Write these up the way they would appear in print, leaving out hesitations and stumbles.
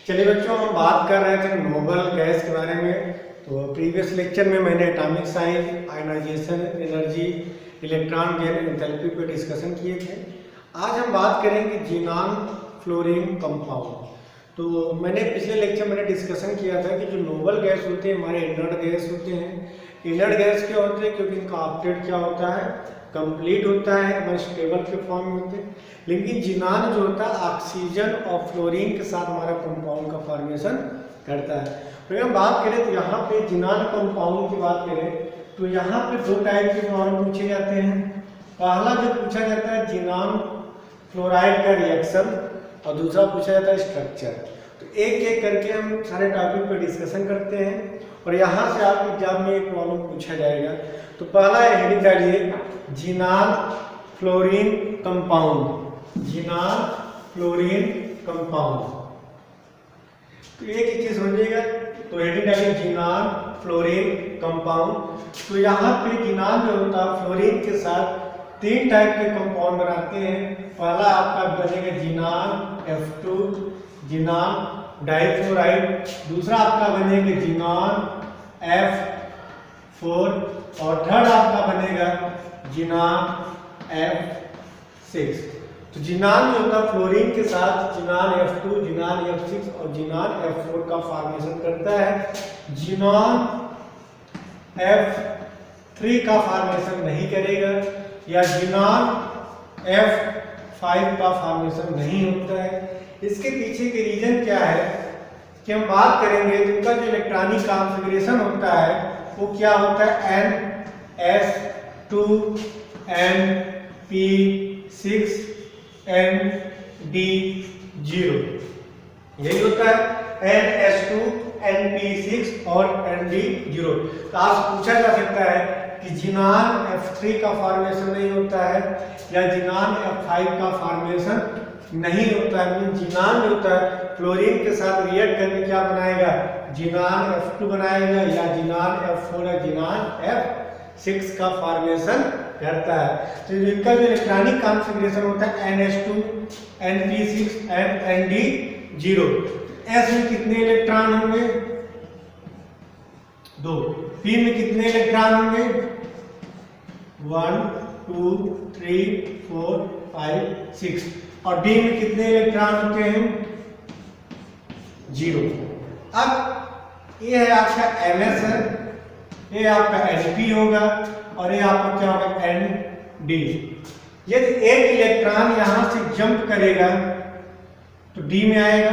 चलिए बच्चों, हम बात कर रहे थे नोबल गैस के बारे में। तो प्रीवियस लेक्चर में मैंने atomic size, ionisation energy, electron gain, enthalpy पे डिस्कशन किए थे। आज हम बात करेंगे जिनान फ्लोरीन कंपाउंड। तो मैंने पिछले लेक्चर में डिस्कशन किया था कि जो नोबल गैस होते हैं हमारे इनर्ट गैस होते हैं। इनर्ट गैस क्या होते हैं? क्योंकि इनका ऑक्टेट क्या होता है, कंप्लीट होता है, हमारे स्टेबल के फॉर्म में होते हैं। लेकिन जिनान जो होता है ऑक्सीजन और फ्लोरीन के साथ हमारा कंपाउंड का फॉर्मेशन करता है। तो हम बात करें तो यहाँ पे जिनान कंपाउंड की बात करें तो यहाँ पे दो टाइप के फॉर्म पूछे जाते हैं। पहला जो पूछा जाता है जिनान फ्लोराइड का रिएक्शन और दूसरा पूछा जाता है स्ट्रक्चर। तो एक एक करके हम सारे टॉपिक पर डिस्कशन करते हैं और यहाँ से आपके एग्जाम में एक प्रॉब्लम पूछा जाएगा। तो पहला हेडिंग डालिए जिनान फ्लोरीन कंपाउंड। जिनान फ्लोरीन कंपाउंड, तो एक ही चीज समझिएगा। तो हेडिंग डालिए जिनान फ्लोरीन कंपाउंड। तो यहाँ पे जिनान जो होता है फ्लोरीन के साथ तीन टाइप के कंपाउंड बनाते हैं। पहला आपका बनेगा जिनान F2, जिनान डाइफ्लोराइड। दूसरा आपका बनेगा जिनान F4 और थर्ड आपका बनेगा जिनान F6। तो जिनान जो होता है फ्लोरीन के साथ जिनान F2, जिनान F6 और जिनान F4 का फॉर्मेशन करता है। जिनान F3 का फॉर्मेशन नहीं करेगा या जिनान F5 का फॉर्मेशन नहीं होता है। इसके पीछे के रीजन क्या है कि हम बात करेंगे जिनका जो इलेक्ट्रॉनिक कॉन्फ़िगरेशन होता है वो क्या होता है NS2 NP6 ND0। यही होता है NS2 NP6 और ND0। तो आपसे पूछा जा सकता है कि जिनान F3 का फॉर्मेशन नहीं होता है या जिनान F5 का फॉर्मेशन नहीं होता है। जिनान जो होता है फ्लोरीन के साथ रिएक्ट करके क्या बनाएगा, जिनान F2 बनाएगा या जिनान F4 या जिनान F6 का फॉर्मेशन करता है। तो इनका जो इलेक्ट्रॉनिक कॉन्फ़िगरेशन होता है NS2 NP6 ND0। S में कितने इलेक्ट्रॉन होंगे? 2। P में कितने इलेक्ट्रॉन होंगे? 1 2 3 4 5 6 और D में कितने इलेक्ट्रॉन होते हैं? 0। अब ये है आपका MS है, ये आपका NP होगा और ये आपका क्या होगा ND। यदि एक इलेक्ट्रॉन यहां से जंप करेगा तो D में आएगा।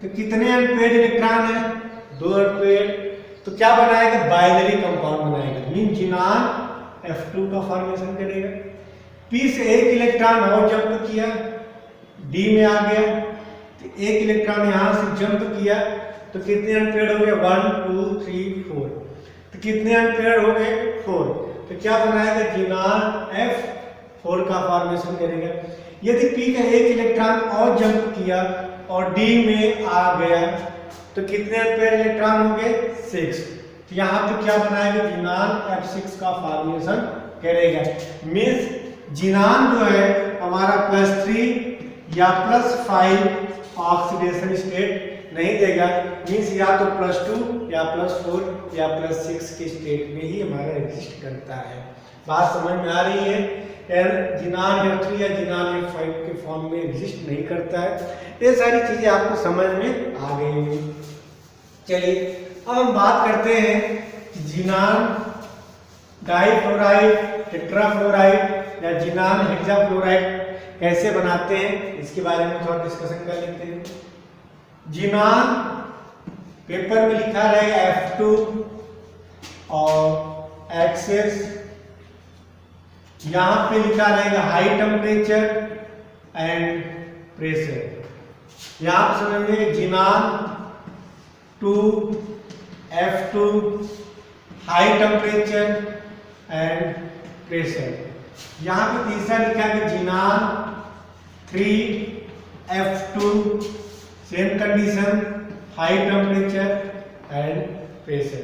तो कितने एम्पेयर इलेक्ट्रॉन है? 2 एम्पेयर। तो क्या बनाएगा? बाइनरी कंपाउंड बनाएगा, मीन जिनान F2 का फॉर्मेशन करेगा। P से एक इलेक्ट्रॉन और जंप किया, D में आ गया। तो एक इलेक्ट्रॉन यहां से जंप किया तो कितने एम्पेयर हो गए? 1 2 3 4। तो कितने एम्पेयर हो गए? 4। तो क्या बनाएगा? जिनान F4 का फॉर्मेशन करेगा। यदि P का एक इलेक्ट्रॉन और जंप किया और D में आ गया तो कितने एम्पेयर इलेक्ट्रॉन हो गए? 6। तो यहाँ पे क्या बनाएगा? जिनान F6 का फॉर्मेशन करेगा। मीन्स जिनान जो है हमारा +3 या +5 ऑक्सीडेशन स्टेट नहीं देगा। मीन्स या तो +2 या +4 या +6 के स्टेट में ही हमारा एग्जिस्ट करता है। बात समझ में आ रही है? जिनान F3 या जिनान F5 के फॉर्म में एग्जिस्ट नहीं करता है। ये सारी चीजें आपको समझ में आ गई होंगी। चलिए अब हम बात करते हैं कि जिनान डाइफ्लोराइड, टेट्राफ्लोराइड या जिनान हेक्साफ्लोराइड कैसे बनाते हैं, इसके बारे में थोड़ा डिस्कशन कर लेते हैं। जिनान पेपर में लिखा रहेगा F2 और एक्सेस यहां पे लिखा रहेगा हाई टेम्परेचर एंड प्रेशर। यहां पे समझिए जिनान 2 F2 high temperature and pressure. यहां पे तीसरा लिखा है जिनान 3 F2 same condition high temperature and pressure.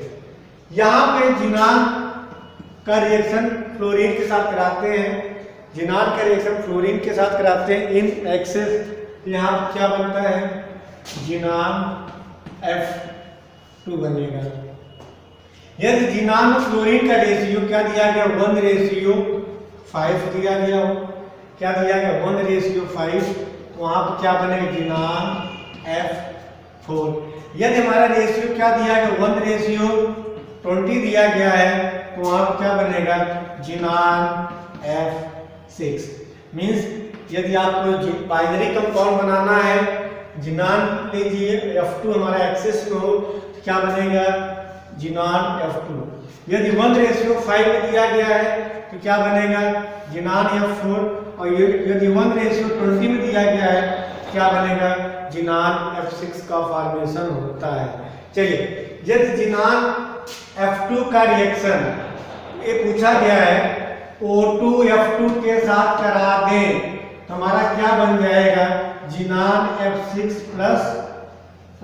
यहां पे जिनान का रिएक्शन फ्लोरीन के साथ कराते हैं। जिनान का रिएक्शन फ्लोरीन के साथ कराते हैं इन एक्सेस। यहाँ क्या बनता है जिनान F2 बनेगा। यदि जिनान में फ्लोरीन का रेशियो क्या दिया गया, 1:5 दिया गया हो, क्या दिया गया 1:5, तो वहां पर क्या बनेगा जिनान F4। यदि हमारा रेशियो क्या दिया गया 1:20 दिया गया है, तो वहां पर क्या बनेगा जिनान F6। मींस यदि आपको बाइनरी कंपाउंड बनाना है, जिनान लीजिए F2 हमारा एक्सेस में हो, तो क्या बनेगा जिनान F2। यदि 1:5 में दिया गया है तो क्या बनेगा जिनान F4, और यदि 1:20 में दिया गया है क्या बनेगा जिनान F6 का फॉर्मेशन होता है। चलिए, यदि जिनान F2 का रिएक्शन ये पूछा गया है O2 F2 के साथ करा दें, तो हमारा क्या बन जाएगा जिनान F6 प्लस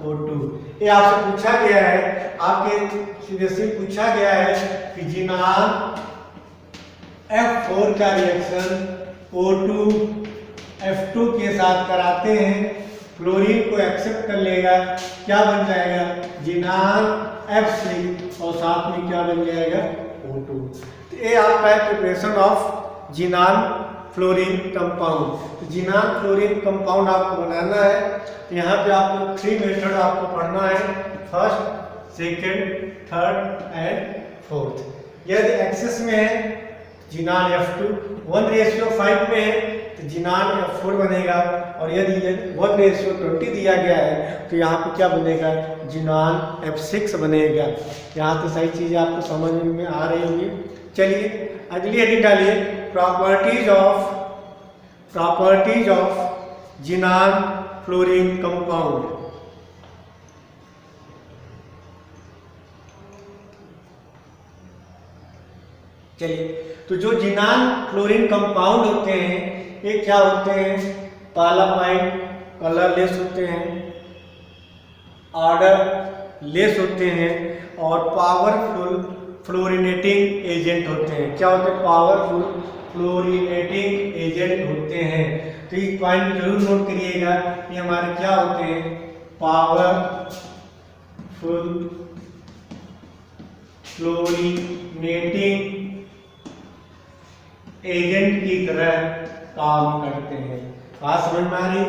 O2। ये आपसे पूछा गया है, आपके सीधे पूछा गया है कि जिनान F4 का रिएक्शन O2 F2 के साथ कराते हैं, फ्लोरीन को एक्सेप्ट कर लेगा, क्या बन जाएगा जिनान F6 और साथ में क्या बन जाएगा O2। तो ये आपका है प्रिपरेशन ऑफ जिनान फ्लोरीन कंपाउंड। तो जिनान फ्लोरीन कंपाउंड आपको बनाना है, तो यहाँ पे आपको 3 मेथड आपको पढ़ना है, first, second, third and fourth. यदि एक्सेस में है जिनान F2, 1:5 में है तो जिनान F4 बनेगा, और यदि 1:20 दिया गया है तो यहाँ पे क्या बनेगा जिनान F6 बनेगा। यहाँ तो सही चीज़ें आपको समझ में आ रही होंगी। चलिए अगली हेडिंग डालिए, प्रॉपर्टीज ऑफ जिनान फ्लोरीन कंपाउंड। चलिए, तो जो जिनान फ्लोरीन कंपाउंड होते हैं ये क्या होते हैं, पहला पॉइंट कलरलेस होते हैं, ऑर्डर लेस होते हैं, और पावरफुल फ्लोरिनेटिंग एजेंट होते हैं। क्या होते हैं, पावरफुल फ्लोरिनेटिंग एजेंट होते हैं। तो इस पॉइंट जरूर नोट करिएगा, ये हमारे क्या होते हैं पावरफुल फ्लोरिनेटिंग एजेंट की तरह काम करते हैं। बात समझ में आ रही?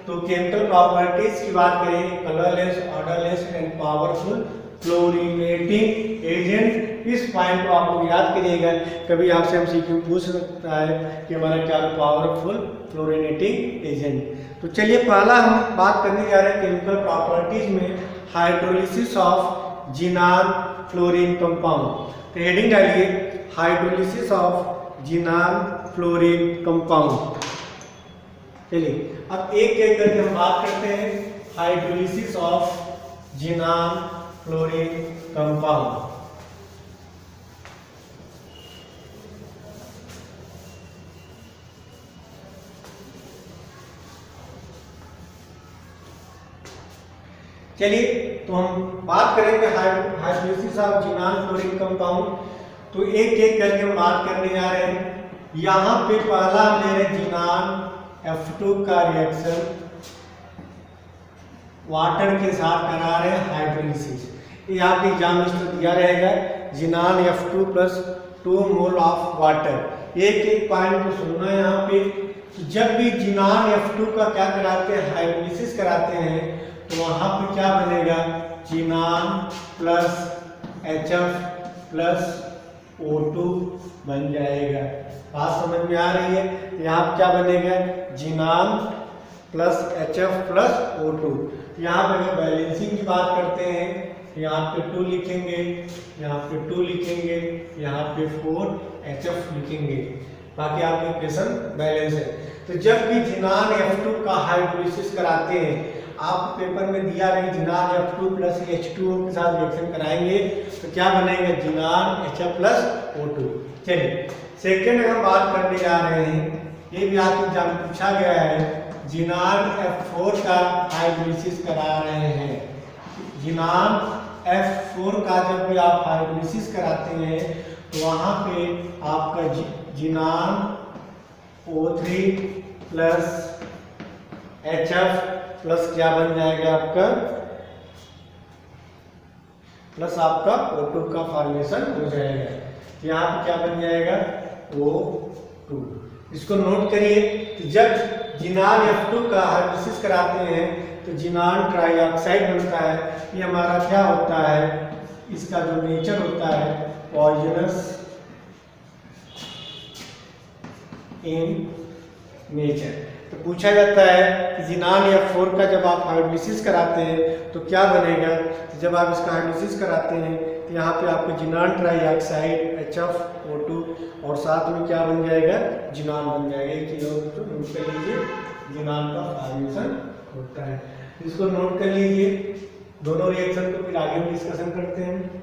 तो केमिकल प्रॉपर्टीज की बात करें, colourless, odourless and powerful fluorinating agent. इस पॉइंट को आप लोग याद करिएगा, कभी आपसे एमसीक्यू पूछ सकता है कि हमारा क्या पावरफुल फ्लोरिनेटिंग एजेंट। तो चलिए पहला हम बात करने जा रहे हैं केमिकल प्रॉपर्टीज में हाइड्रोलिसिस ऑफ जिनान फ्लोरीन कंपाउंड। तो हेडिंग डालिए हाइड्रोलिसिस ऑफ जिनान फ्लोरीन कंपाउंड। चलिए अब एक एक करके हम बात करते हैं हाइड्रोलिसिस ऑफ जिनान फ्लोरीन कंपाउंड। चलिए तो हम बात करेंगे हाइड्रोलिसिस ऑफ जिनान फ्लोरीन कंपाउंड। तो एक एक करके हम बात करने जा रहे हैं। यहाँ पे पहला हम ले रहे हैं जिनान F2 का रिएक्शन वाटर के साथ करा रहे हैं हाइड्रोलिसिस। ये आपके एग्जाम में दिया रहेगा जिनान F2 plus 2 mole of water. एक एक पॉइंट को सुनना है यहाँ पे। तो जब भी जिनान F2 का क्या कराते हैं हाइड्रोलिसिस कराते हैं, तो वहां पे क्या बनेगा जिनान प्लस HF प्लस O2 बन जाएगा। बात समझ में आ रही है? यहाँ पे क्या बनेगा जिनान प्लस HF प्लस O2। यहाँ पे अगर बैलेंसिंग की बात करते हैं, यहाँ पे 2 लिखेंगे, यहाँ पे 2 लिखेंगे, यहाँ पे 4 HF लिखेंगे, बाकी आपके इक्वेशन बैलेंस है। तो जब भी जिनान F2 का हाइड्रोलिसिस कराते हैं, आप पेपर में दिया है जिनान F2 प्लस H2O के साथ रिएक्शन कराएंगे तो क्या बनेगा जिनान HF प्लस O2। चलिए सेकेंड हम बात करने जा रहे हैं, ये भी आपके एग्जाम में पूछा गया है, जिनान F4 का हाइड्रोलिसिस करा रहे हैं। जिनान F4 का जब भी आप हाइड्रोलिसिस कराते हैं तो वहाँ पे आपका जिनान O3 प्लस HF प्लस क्या बन जाएगा आपका, प्लस आपका O2 का फॉर्मेशन हो जाएगा। यहाँ पे क्या बन जाएगा, O2। इसको नोट करिए कि जब जिनान F2 का हाइड्रोलिसिस कराते हैं तो जिनान ट्राइऑक्साइड बनता है। ये हमारा क्या होता है, इसका जो नेचर होता है पॉइजनस इन नेचर। तो पूछा जाता है कि जिनान F4 का जब आप हाइड्रोलिसिस कराते हैं तो क्या बनेगा। तो जब आप इसका हाइड्रोलिसिस कराते हैं तो यहाँ पे आपको जिनान ट्राइऑक्साइड HFO2 और साथ में क्या बन जाएगा, जिनान बन जाएगा। एक चीज और नोट कर लीजिए, जिनान का फॉर्मेशन होता है। इसको नोट कर लीजिए। दोनों रिएक्शन को फिर आगे हम डिस्कशन करते हैं।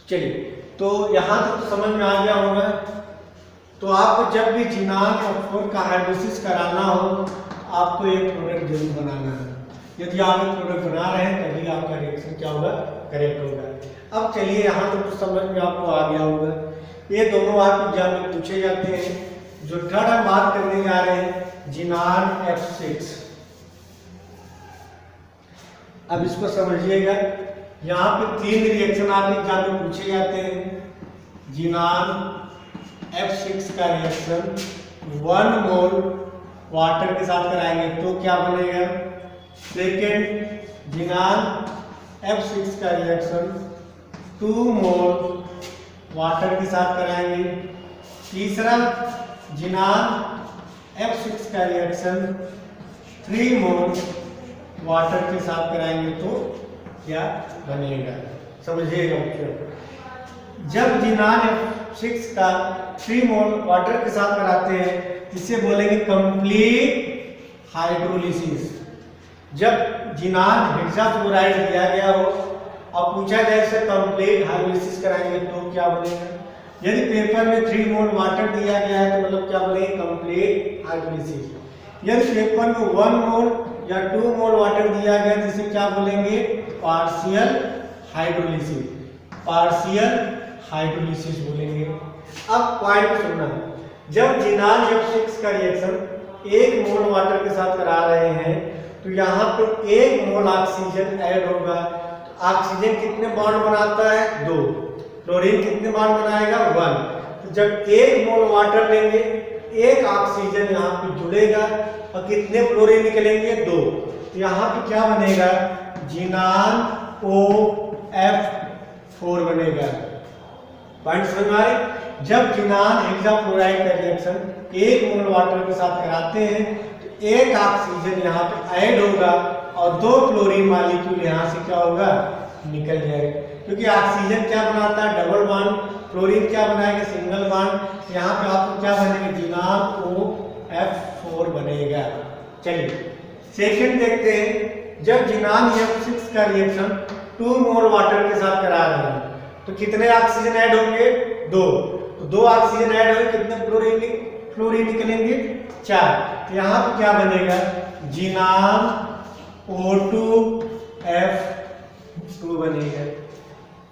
चलिए, तो यहाँ तक तो समझ में आ गया होगा। तो आपको जब भी जिनान F4 का हाइड्रोलिसिस कराना हो आपको एक प्रोडक्ट जरूर बनाना है। यदि आप एक प्रोडक्ट बना रहे हैं तभी आपका रिएक्शन क्या होगा, करेक्ट होगा। अब चलिए यहाँ तक तो समझ में आपको आ गया होगा। ये दोनों आपके एग्जाम में पूछे जाते हैं। जो थर्ड हम बात करने जा रहे हैं, जिनान F6। अब इसको समझिएगा, यहाँ पे 3 रिएक्शन आपके एग्जाम में पूछे जाते हैं। जिनान F6 का रिएक्शन 1 मोल वाटर के साथ कराएंगे तो क्या बनेगा। सेकेंड, जिनान F6 का रिएक्शन 2 मोल वाटर के साथ कराएंगे। तीसरा, जिनान F6 का रिएक्शन 3 मोल वाटर के साथ कराएंगे तो क्या बनेगा, समझिएगा बच्चों। जब जिनान F6 का 3 मोल वाटर के साथ कराते हैं इसे बोलेंगे कंप्लीट हाइड्रोलिसिस। जब जिनान हेक्साफ्लोराइड दिया गया हो और पूछा जाए इसे कंप्लीट हाइड्रोलिसिस कराएंगे तो क्या बनेगा। यदि पेपर में 3 मोल वाटर दिया गया है तो मतलब क्या बनेगा, कंप्लीट हाइड्रोलिसिस। यदि पेपर में 1 मोल या 2 मोल वाटर दिया गया तो इसे क्या बोलेंगे, पार्शियल हाइड्रोलिसिस। पार्शियल हाइड्रोलिसिस बोलेंगे। अब पॉइंट सुनना, जब जिनान F6 का रिएक्शन 1 मोल वाटर के साथ करा रहे हैं तो यहाँ पे 1 मोल ऑक्सीजन ऐड होगा। तो ऑक्सीजन कितने बॉन्ड बनाता है, 2। क्लोरीन कितने बॉन्ड बनाएगा, 1। तो जब 1 मोल वाटर लेंगे 1 ऑक्सीजन यहाँ पे जुड़ेगा और कितने क्लोरीन निकलेंगे, 2। तो यहाँ पे क्या बनेगा, जिनान OF4 बनेगा। पॉइंट समझ में आए। जब जिनान हेक्साफ्लोराइड का रिएक्शन 1 मोल वाटर के साथ कराते हैं तो 1 ऑक्सीजन यहाँ पे ऐड होगा और 2 क्लोरीन मॉलिक्यूल यहाँ से क्या होगा, निकल जाएगा। क्योंकि ऑक्सीजन क्या बनाता है, डबल बॉन्ड। क्लोरीन क्या बनाएगा, सिंगल बॉन्ड। यहाँ पे आपको क्या बनेगा, जिनान OF4 बनेगा। चलिए सेकंड देखते हैं। जब जिनान F6 का रिएक्शन 2 मोल वाटर के साथ करा रहे हैं तो कितने ऑक्सीजन ऐड होंगे, 2। तो 2 ऑक्सीजन ऐड होंगे, कितने क्लोरीन निकलेंगे, 4। तो यहाँ पे क्या बनेगा, जिनान O2F2 बनेगा।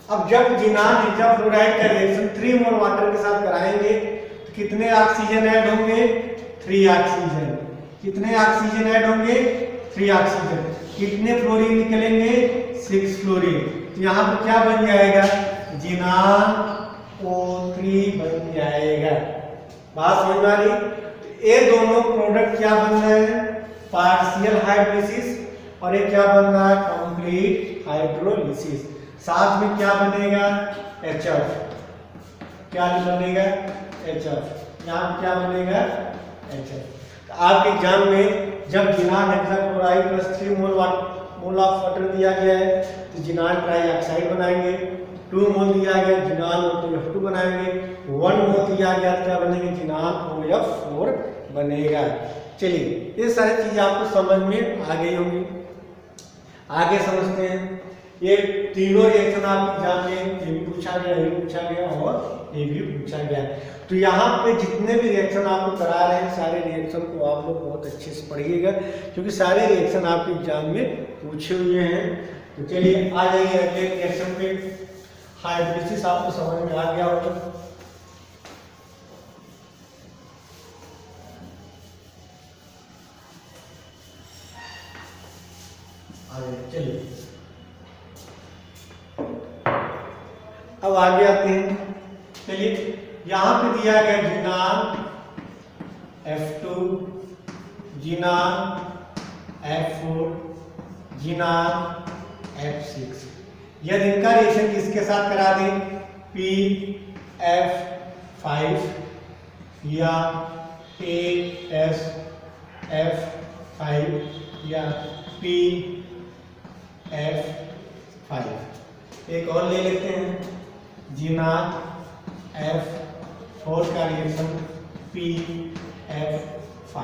अब जब जिनान हेक्साफ्लोराइड का रिएक्शन 3 मोल वाटर के साथ कराएंगे तो कितने ऑक्सीजन ऐड होंगे, 3 ऑक्सीजन। कितने ऑक्सीजन ऐड होंगे, 3 ऑक्सीजन। कितने फ्लोरीन निकलेंगे, 6 फ्लोरीन। तो यहाँ पे क्या बन जाएगा, जिनान O3 बन जाएगा। बात समझ में आ रही। ये दोनों प्रोडक्ट क्या बन रहे हैं, पार्शियल हाइड्रोलिसिस, और ये क्या बन रहा है, कंप्लीट हाइड्रोलिसिस। साथ में क्या बनेगा, HF। क्या बनेगा, HF। यहाँ क्या बनेगा, HF। तो आपके एग्जाम में जब xenon hexachloride plus 3 mole of water दिया गया है तो जिनान ट्राइऑक्साइड बनाएंगे। 2 मोल दिया गया, जिनान OF2 बनाएंगे। 1 मोल दिया गया तो क्या बनेंगे, जिनान OF4 बनेगा। चलिए ये सारी चीजें आपको समझ में आ गई होंगी। आगे समझते हैं। ये तीनों रिएक्शन आपके एग्जाम में ये भी पूछा गया, ये पूछा गया और ये भी पूछा गया है। तो यहाँ पे जितने भी रिएक्शन आपको करा रहे हैं सारे रिएक्शन को आप लोग बहुत अच्छे से पढ़िएगा, क्योंकि सारे रिएक्शन आपके एग्जाम में पूछे हुए हैं। तो चलिए आ जाइए अगले रिएक्शन पे। हाइड्रोलिसिस आपको समझ में आ गया होगा। चलिए अब आगे आते हैं। चलिए यहां पे दिया गया जिनान F2, जिनान F4, जिनान F6। यदि इनका रिएक्शन किसके साथ करा दें, PF5 या ASF5 या PF5। एक और ले लेते हैं, जिनान F4 का रिएक्शन PF5।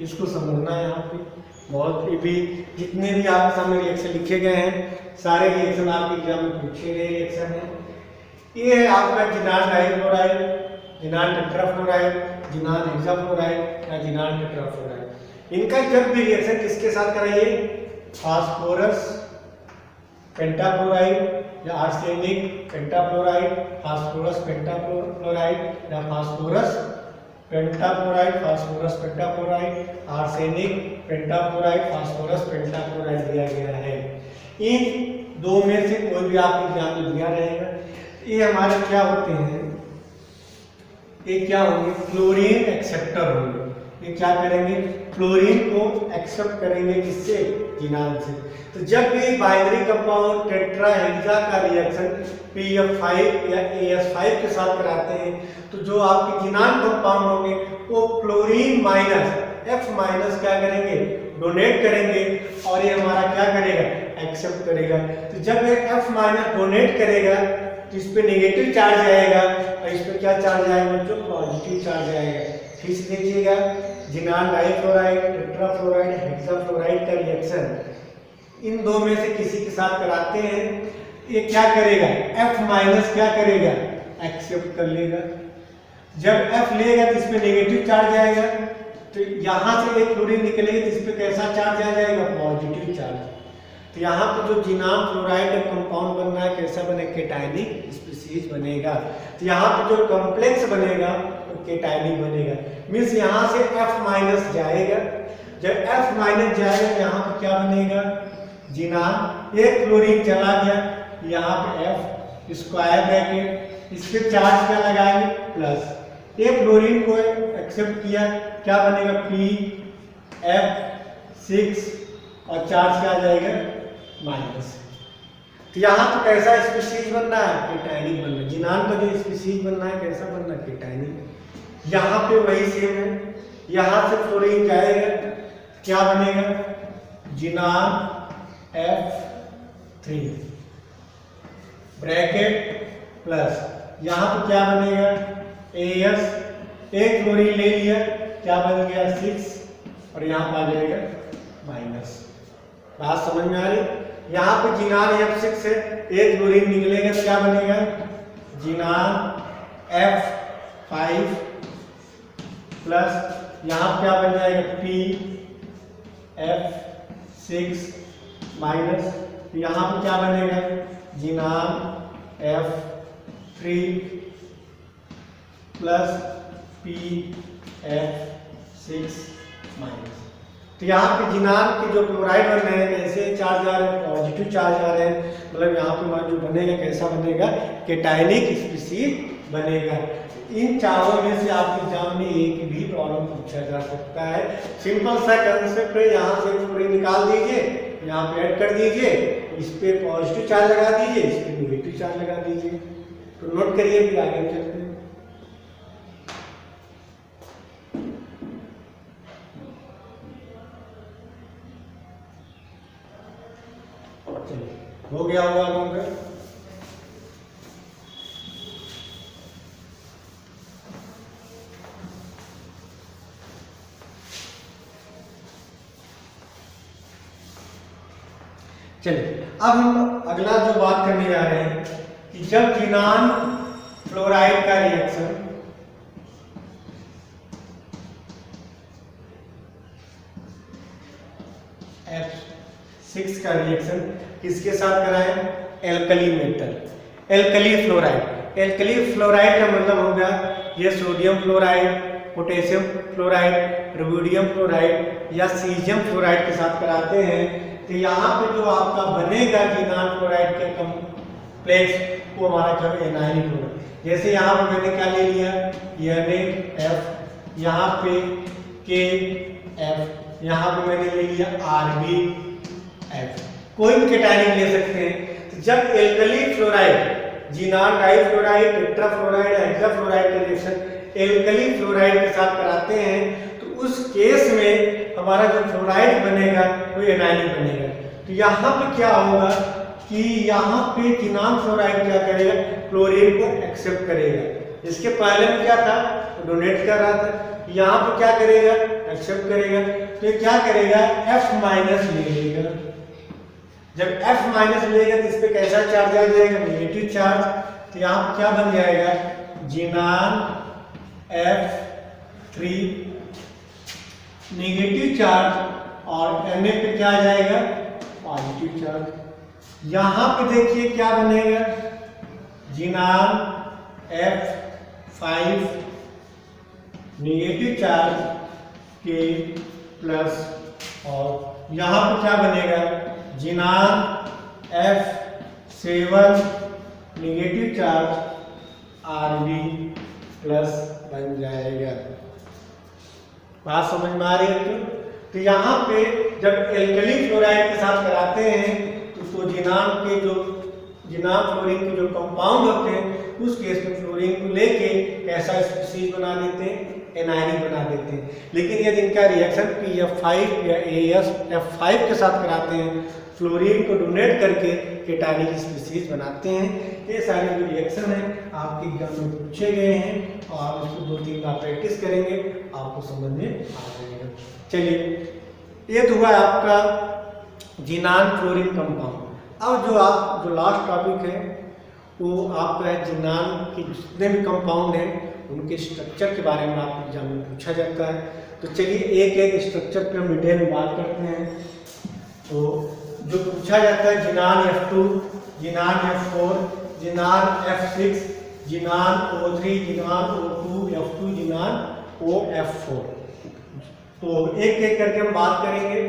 इसको समझना है यहाँ पे बहुत भी। जितने भी आपके सामने रिएक्शन लिखे गए हैं सारे रिएक्शन आपके एग्जाम में पूछे गए रिएक्शन हैं। ये है आपका जिनान डाइक्लोराइड, जिनान टेट्राफ्लोराइड, जिनान हेक्साफ्लोराइड या जिनान टेट्राफ्लोराइड। इनका जब भी रिएक्शन किसके साथ कराइए, फास्फोरस पेंटाफ्लोराइड या आर्सेनिक पेंटाफ्लोराइड, फास्फोरस पेंटाफ्लोराइड या फास्फोरस पेंटाफ्लोराइड, फास्फोरस पेंटाफ्लोराइड, आर्सेनिक पेंटाफ्लोराइड, फास्फोरस पेंटाफ्लोराइड दिया गया है। इन दो में से कोई भी आपके एग्जाम में दिया रहेगा। ये हमारे क्या होते हैं, ये क्या होंगे, फ्लोरीन एक्सेप्टर होंगे। ये क्या करेंगे, फ्लोरीन को एक्सेप्ट करेंगे किससे, जिनान से। तो जब भी बाइनरी कंपाउंड टेट्राहेक्सा का रिएक्शन PF5 या AS5 के साथ कराते हैं तो जो आपके जिनान कंपाउंड होंगे वो फ्लोरीन माइनस F माइनस क्या करेंगे, डोनेट करेंगे और ये हमारा क्या करेगा, एक्सेप्ट करेगा। तो जब ये F माइनस डोनेट करेगा तो इस पे नेगेटिव चार्ज आएगा और इस पे क्या चार्ज आएगा बच्चों, पॉजिटिव चार्ज आएगा। फिर से देखिएगा, जिनान डाइफ्लोराइड, टेट्राफ्लोराइड, हेक्साफ्लोराइड का रिएक्शन इन दो में से किसी के साथ कराते हैं, ये क्या करेगा, F माइनस क्या करेगा, एक्सेप्ट कर लेगा। जब F लेगा तो इस पे नेगेटिव चार्ज आएगा, तो यहां से एक फ्लोरीन निकलेगी तो इस पे कैसा चार्ज आ जाएगा, पॉजिटिव चार्ज। तो यहाँ पे जो जिनान फ्लोराइड का कंपाउंड बन रहा है कैसा बनेगा, केटायनिक स्पीशीज बनेगा। तो यहाँ पे जो कॉम्प्लेक्स बनेगा वो केटायनिक बनेगा। मींस यहाँ से F माइनस जाएगा, जब F माइनस जाएगा तो यहाँ पे क्या बनेगा, जिनान, एक फ्लोरीन चला गया, यहाँ पे F स्क्वायर ब्रैकेट, इस पे चार्ज क्या लगाएंगे, प्लस। एक फ्लोरीन को एक्सेप्ट किया, क्या बनेगा, PF6 और चार्ज क्या आ जाएगा, माइनस। तो यहाँ पे कैसा स्पीशीज बनना है, केटायनिक बनना है। जिनान का जो स्पीशीज बनना है कैसा बनना है, केटायनिक। यहाँ पे वही सेम है, यहाँ से फ्लोरीन जाएगा, क्या बनेगा, जिनान F3 ब्रैकेट प्लस, यहाँ पे क्या बनेगा, AS, एक फ्लोरीन ले लिया, क्या बन गया 6 और यहाँ पे आ जाएगा माइनस। बात समझ में आ रही, यहाँ पे जिनान F6 से एक फ्लोरीन निकलेगा तो क्या बनेगा, जिनान F5 प्लस, यहाँ पे क्या बन जाएगा, PF6 माइनस, यहाँ पे क्या बनेगा, जिनान F3 प्लस PF6 माइनस। तो यहाँ पे जिनान के जो क्लोराइड बन रहे हैं कैसे चार्ज आ रहे हैं, पॉजिटिव चार्ज आ रहे हैं, मतलब यहाँ पे जो बनेगा कैसा बनेगा, केटायनिक स्पीशीज बनेगा। इन चारों में से आपके एग्जाम में एक भी प्रॉब्लम पूछा जा सकता है। सिंपल सा कंसेप्ट है, यहाँ से फ्लोरीन निकाल दीजिए, यहाँ पे ऐड कर दीजिए, इस पे पॉजिटिव चार्ज लगा दीजिए, इस पे नेगेटिव चार्ज लगा दीजिए। तो नोट करिए, फिर आगे चलते हैं। हो गया होगा लोगों का। चलिए अब हम अगला जो बात करने जा रहे हैं कि जब जिनान फ्लोराइड का रिएक्शन F6 का रिएक्शन किसके साथ कराएं? Alkali metal, alkali fluoride. Alkali fluoride का मतलब होगा ये sodium fluoride, potassium fluoride, rubidium fluoride या सीजियम फ्लोराइड के साथ कराते हैं। तो यहाँ पे जो आपका बनेगा जिनान फ्लोराइड के कॉम्प्लेक्स वो हमारा क्या है? एनायनिक होगा। जैसे यहाँ पे मैंने क्या ले लिया, NaF, यहाँ पे KF, यहाँ पे मैंने ले लिया RbF। कोई भी कैटायनिक ले सकते हैं। तो जब alkali fluoride, जिनान difluoride, tetrafluoride, hexafluoride का रिएक्शन एल्कली फ्लोराइड के साथ कराते हैं तो उस केस में हमारा जो फ्लोराइड बनेगा वो एनायनिक बनेगा। तो यहाँ पे क्या होगा कि यहाँ पे जिनान फ्लोराइड क्या करेगा? क्लोरीन को एक्सेप्ट करेगा। इसके पहले में क्या था? डोनेट कर रहा था। यहाँ पे क्या करेगा? एक्सेप्ट करेगा। तो ये क्या करेगा? F- ले लेगा। जब F- लेगा तो इस पे कैसा चार्ज आ जाएगा? Negative charge. तो यहाँ पे क्या बन जाएगा? जिनान F3 नेगेटिव चार्ज और Na पे क्या आ जाएगा? Positive charge. यहाँ पे देखिए क्या बनेगा? जिनान F5 नेगेटिव चार्ज के प्लस और यहाँ पे क्या बनेगा? जिनान F7 negative charge Rb plus बन जाएगा। बात समझ में आ रही है? तो यहाँ पे जब एल्कली फ्लोराइड के साथ कराते हैं तो जिनान के जो जिनान फ्लोरीन के जो कंपाउंड होते हैं उस केस में फ्लोरीन को लेके कैसा स्पीशीज बना देते हैं? एनायनिक बना देते हैं। लेकिन यदि इनका रिएक्शन PF5 या AsF5 के साथ कराते हैं, फ्लोरीन को डोनेट करके कैटायनिक स्पीशीज बनाते हैं। ये सारे जो रिएक्शन हैं आपके एग्जाम में पूछे गए हैं और आप इसको 2-3 बार प्रैक्टिस करेंगे, आपको समझ में आ जाएगा। चलिए, ये तो हुआ आपका जिनान फ्लोरीन कंपाउंड। अब जो लास्ट टॉपिक है वो आपका है जिनान के जितने भी कंपाउंड हैं उनके स्ट्रक्चर के बारे में आपके एग्जाम में पूछा जाता है। तो चलिए एक एक स्ट्रक्चर पे हम डिटेल में बात करते हैं। तो जो पूछा जाता है जिनान F2, जिनान F4, जिनान F6, जिनान O3, जिनान O2, F2, जिनान OF4। तो एक एक करके हम बात करेंगे।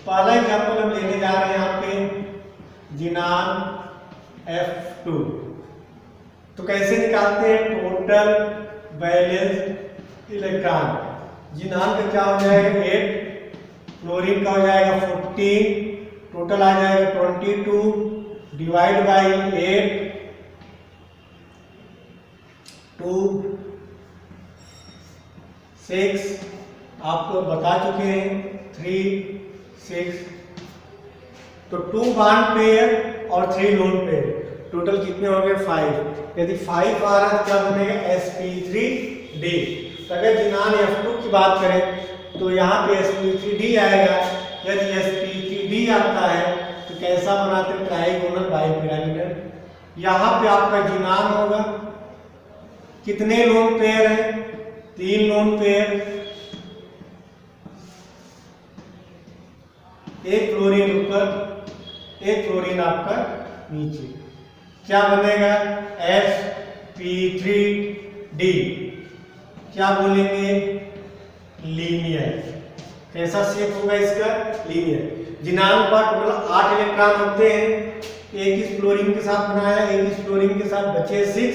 पहला एग्जाम्पल हम लेने जा रहे हैं यहाँ पे जिनान F2। तो कैसे निकालते हैं? Total balance electron. जिनान का क्या हो जाएगा? 8, फ्लोरीन का हो जाएगा 14, टोटल आ जाएगा 22 डिवाइड बाई 8 2 6 आपको बता चुके हैं 3 6। तो 2 बॉन्ड पेयर और 3 लोन पेयर, टोटल कितने हो गए? 5। यदि 5 आ रहा है तो क्या बनेगा? sp3d। तो अगर जिनान F2 की बात करें तो यहाँ पे sp3d आएगा। यदि sp3d आता है तो कैसा बनाते हैं? Trigonal bipyramidal. यहाँ पे आपका जिनान होगा, कितने लोन पेयर है? 3 लोन पेयर, एक फ्लोरीन ऊपर, एक फ्लोरीन आपका नीचे। क्या बनेगा? sp3d। क्या बोलेंगे? लीनियर। कैसा शेप होगा इसका? लीनियर। जिनान पर टोटल 8 इलेक्ट्रॉन होते हैं। एक इस फ्लोरीन के साथ बनाया, एक इस फ्लोरीन के साथ बचे 6,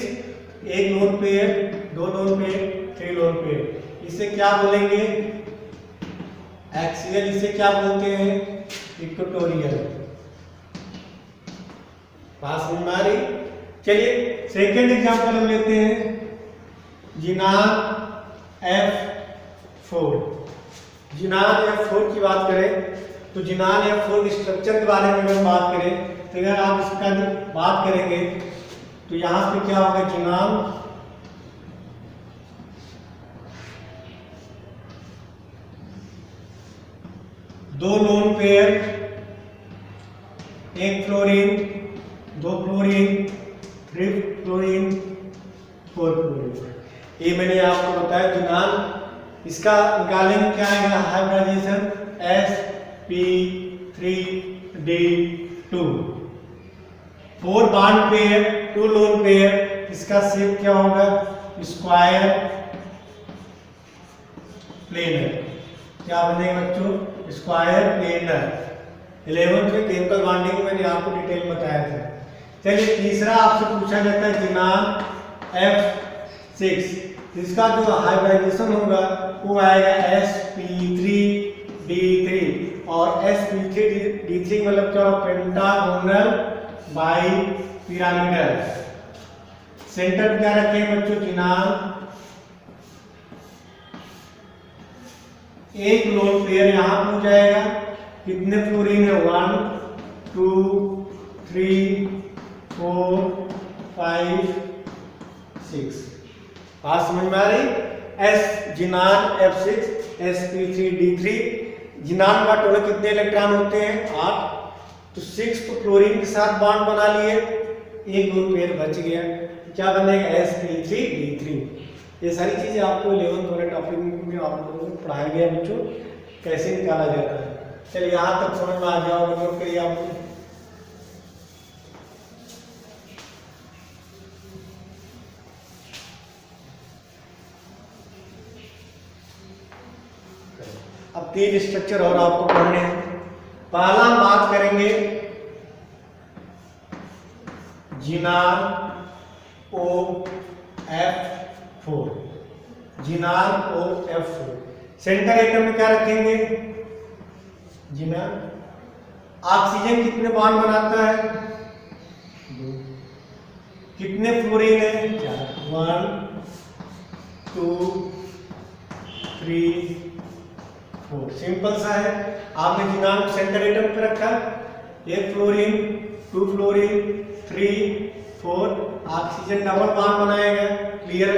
एक lone pair, 2 lone pair, 3 lone pair. इसे क्या बोलेंगे? एक्सियल। इसे क्या बोलते हैं? इक्वेटोरियल। बात समझ में आ रही? चलिए सेकेंड एग्जांपल हम लेते हैं जिनान F4। जिनान F4 की बात करें तो जिनान F4 के स्ट्रक्चर के बारे में अगर बात करें तो अगर आप इसका बात करेंगे तो यहाँ पे क्या होगा? जिनान दो लोन पेयर, एक फ्लोरीन, दो फ्लोरीन, 3 फ्लोरीन, 4 फ्लोरीन। ये मैंने आपको बताया जिनान। इसका निकालेंगे क्या आएगा hybridisation sp3d2 4 bond pair 2 lone pair. इसका शेप क्या होगा स्क्वायर प्लेनर। क्या बनेगा बच्चों स्क्वायर प्लेनर। 11th में केमिकल बॉन्डिंग मैंने आपको डिटेल में बताया था। चलिए तीसरा आपसे पूछा जाता है जिनान F6। इसका जो हाइब्रिडाइजेशन होगा वो आएगा sp3d3 और sp3d3 मतलब क्या होगा पेंटागोनल बाई पिरामिडल। सेंटर पे क्या रखें बच्चों जिनान। एक लोन पेयर यहां हो जाएगा। कितने फ्लोरीन है 1 2 3 4 5 6। बात समझ में आ रही। जिनान F6 sp3d3। जिनान का टोटल कितने इलेक्ट्रॉन होते हैं 8। तो 6 तो क्लोरीन के साथ बॉन्ड बना लिए, एक लोन पेयर बच गया। क्या बनेगा sp3d3। ये सारी चीजें आपको 11th वाले टॉपिक में आप लोगों को पढ़ाया गया बच्चों कैसे निकाला जाता है। चलिए यहाँ तक समझ में आ जाओ नोट करिए आपको। अब 3 स्ट्रक्चर और आपको पढ़ने हैं। पहला हम बात करेंगे जिनान OF4। जिनान OF4 सेंटर एटम में क्या रखेंगे जिनान। ऑक्सीजन कितने बॉन्ड बनाता है 2। कितने फ्लोरीन है 1 2 3 4। सिंपल सा है। आपने जिनान सेंटर एटम पे रखा, एक fluorine 2 fluorine 3 4 oxygen double bond बनाएगा। क्लियर।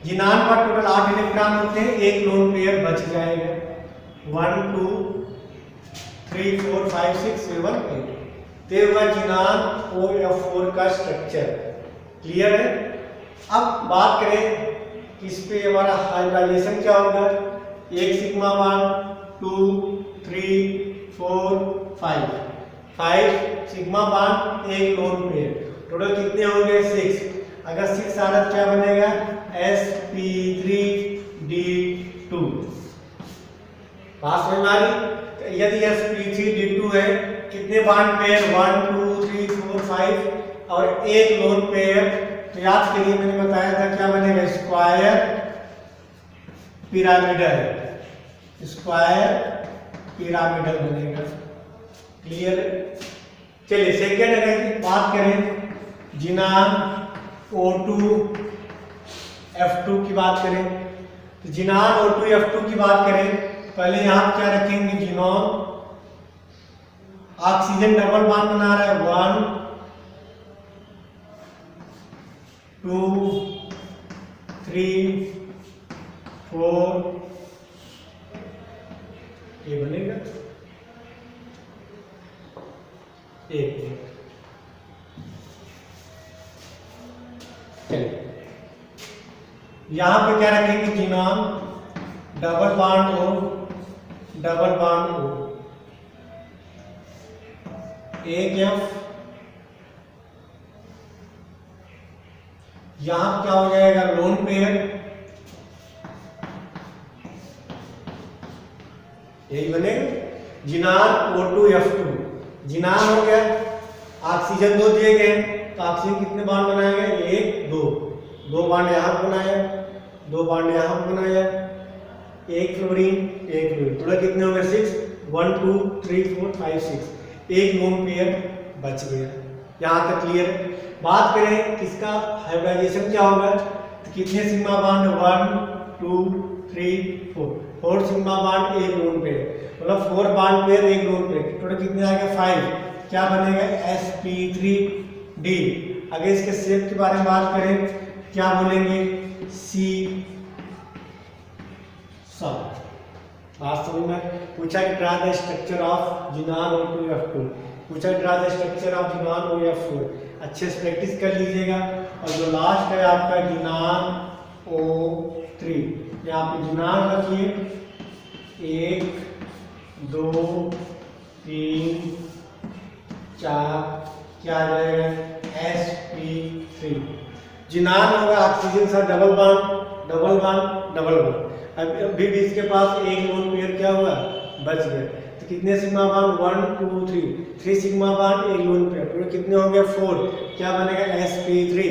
जिनान का टोटल 8 इलेक्ट्रॉन होते हैं, एक लोन पेयर बच जाएगा। 1 2 3 4 5 6 7 8। ये हुआ जिनान OF4 का स्ट्रक्चर। क्लियर है। अब बात करें कि इस पे हमारा हाइब्रिडाइजेशन क्या होगा। एक सिग्मा बॉन्ड 2 3 4 5 सिग्मा बॉन्ड एक लोन पेयर। टोटल कितने होंगे 6। अगर 6 आ रहा क्या बनेगा sp3d2। पास में हमारी यदि sp3d2 है कितने बॉन्ड पेयर 1 2 3 4 5 और एक लोन पेयर। तो याद करिए मैंने बताया था क्या बनेगा स्क्वायर पिरामिडल। स्क्वायर पिरामिडल बनेगा। क्लियर। चलिए सेकेंड अगर बात करें जिनान O2 F2 की बात करें तो जिनान O2 F2 की बात करें पहले यहां क्या रखेंगे जिनोन। ऑक्सीजन डबल बॉन्ड बना रहा है 1 2 3 4। ये बनेगा एक। चलिए यहां पे क्या रखेंगे जिनोन डबल बॉन्ड O एक F। यहां क्या हो जाएगा लोन पेयर यही बनेगा जिनान O2 F2। जिनान हो गया। ऑक्सीजन 2 दिए गए तो ऑक्सीजन कितने बॉन्ड बनाएगा 1 2 2 बॉन्ड यहां बनाया 2 बॉन्ड यहां बनाया एक फ्लोरीन टोटल कितने हो गए 6 1 2 3 4 5 6। एक लोन पेयर बच गया। यहां तक क्लियर। बात करें किसका हाइब्रिडाइजेशन क्या होगा तो कितने सिग्मा बॉन्ड 1 2 3 4 सिग्मा बॉन्ड एक लोन पेयर मतलब 4 बॉन्ड पेयर एक लोन पेयर। टोटल कितने आएगा 5। क्या बनेगा sp3d। अगर इसके शेप के बारे में बात करें क्या बोलेंगे C सब। वास्तव में पूछा कि draw the structure of xenon O2 F2। पूछा draw the structure of xenon OF4, अच्छे से प्रैक्टिस कर लीजिएगा। और जो लास्ट है आपका ज़ीनान O3, यहाँ पे ज़ीनान रखिए 1 2 3 4, क्या आ जाएगा sp3। ज़ीनान होगा ऑक्सीजन सा double bond double bond double bond. अभी भी इसके पास एक लोन पेयर क्या हुआ, बच गया। तो कितने सिग्मा बॉन्ड 1 2 3 सिग्मा बॉन्ड एक लोन पेयर, तो कितने होंगे 4, क्या बनेगा sp3।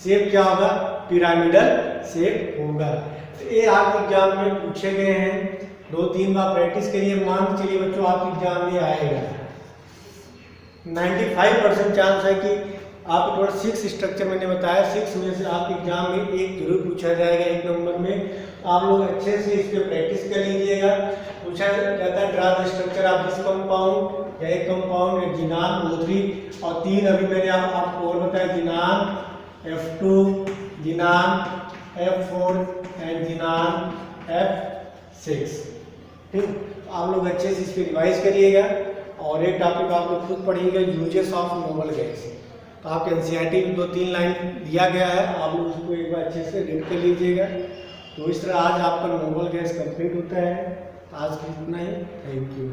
शेप क्या होगा, पिरामिडल शेप होगा। तो ये आपके एग्जाम में पूछे गए हैं, 2-3 बार प्रैक्टिस करिए, मान के चलिए बच्चों आपके एग्जाम में आएगा। 95% चांस है कि आप टोटल 6 स्ट्रक्चर मैंने बताया, 6 में से आपके एग्जाम में एक जरूर पूछा जाएगा 1 नंबर में। आप लोग अच्छे से इस पर प्रैक्टिस कर लीजिएगा। पूछा जाता है draw the structure of this compound, या एक कंपाउंड है ज़ीनान O3, और 3 अभी मैंने आपको और बताया, xenon F2, xenon F4 and xenon F6। ठीक, आप लोग अच्छे से इस पर रिवाइज करिएगा। और एक टॉपिक आप लोग खुद पढ़िएगा, यूजेस ऑफ नोबल गैस। तो आपके एनसीईआरटी में 2-3 लाइन दिया गया है, आप लोग उसको एक बार अच्छे से रीड कर लीजिएगा। तो इस तरह आज आपका नोबल गैस कंप्लीट होता है। आज के इतना ही, थैंक यू।